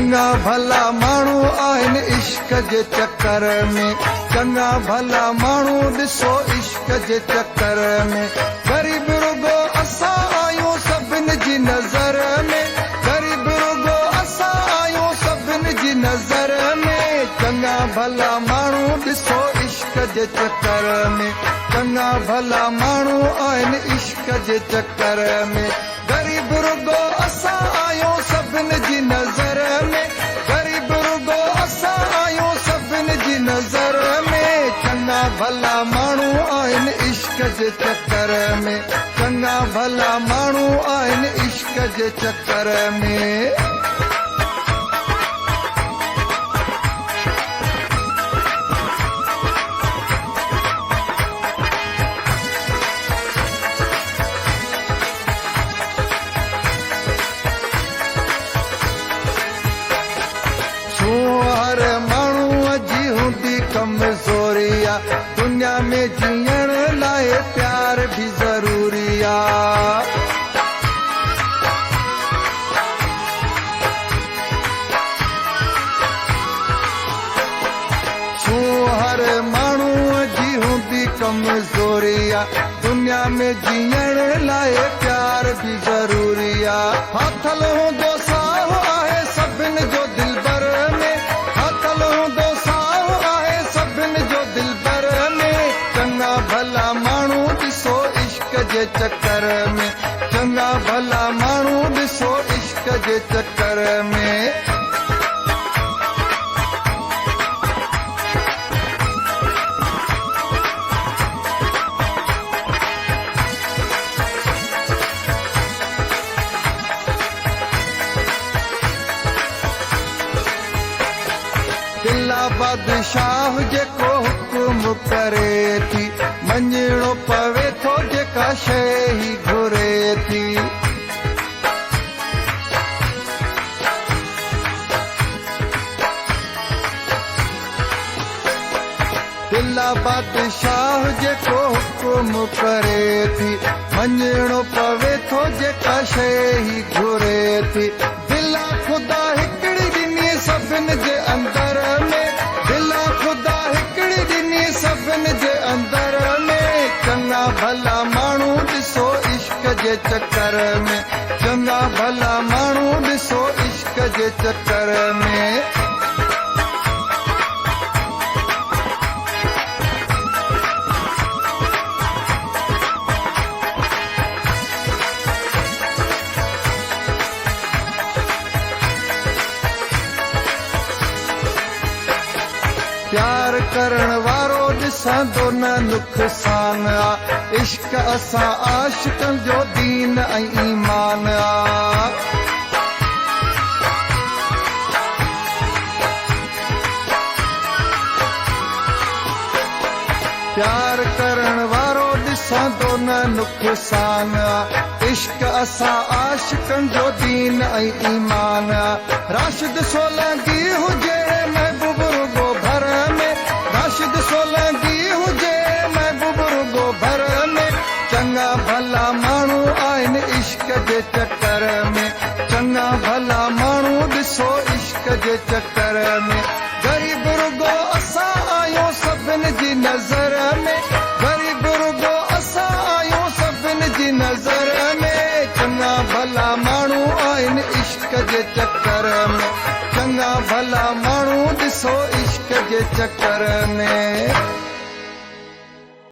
चङा भला माण्हू आहिनि इश्क जे चक्कर में, चङा भला माण्हू ॾिसो इश्क जे चक्कर में। ग़रीब रुगो असां आहियूं सभिनि जी नज़र में, ग़रीब रुगो असां आहियूं सभिनि जी नज़र में। चङा भला माण्हू ॾिसो इश्क जे चक्कर में, चङा भला माण्हू आहिनि इश्क जे चक्कर में। ग़रीब रुगो असां आहियूं सभिनि जी नज़र में, ग़रीब रुगो असां आहियूं सभिनि जी नज़र में। चङा भला माण्हू आहिनि इश्क जे चक्कर में, चङा भला माण्हू आहिनि इश्क जे चक्कर में। हर माण्हूअ जी हूंदी कमज़ोरी आहे, दुनिया में जीअण लाइ प्यार बि ज़रूरी आहे। हर माण्हूअ जी हूंदी कमज़ोरी आहे, दुनिया में जीअण लाइ प्यार बि ज़रूरी आहे। फाथल हूंदो साहु आहे सभिनि जो दिलबर में, फाथल हूंदो साहु आहे सभिनि जो दिलबर में। चङा भला माण्हू ॾिसो इश्क जे चक्कर में, चङा भला माण्हू ॾिसो इश्क जे चक्कर में। दिला बादशाह जेको हुकुम करे थी, मञणो पवे थो जेका शइ ही घुरे थी। दिला बादशाह जेको हुकुम करे थी, मञणो पवे थो जेका शइ ही घुरे थी। दिला ख़ुदा हिकिड़ी ॾिनी सभिनि जे अंदर में, दिला ख़ुदा हिकिड़ी ॾिनी सभिनि जे अंदर में। चङा भला माण्हू ॾिसो इश्क जे चक्कर में, चङा भला माण्हू ॾिसो इश्क जे चक्कर में। प्यार करण वारो ॾिसंदो न नुक़सान आहे, इश्क असां आशिक़नि जो दीन ऐं ईमान आहे। प्यार करण वारो ॾिसंदो न नुक़सान आहे, इश्क असां आशिक़नि जो दीन ऐं ईमान आहे। राशिद सोलंकी हुजे महबूब रुगो भर में, राशिद सोलंकी हुजे महबूब रुगो भर में। चङा भला माण्हू आहिनि इश्क जे चक्कर में, चङा भला माण्हू ॾिसो इश्क जे चक्कर में। ग़रीब रुगो असां आहियूं सभिनि जी नज़र में, ग़रीब रुगो असां आहियूं सभिनि जी नज़र में। चङा भला माण्हू आहिनि इश्क जे चक्कर में, चङा भला माण्हू ॾिसो इश्क जे चक्कर में।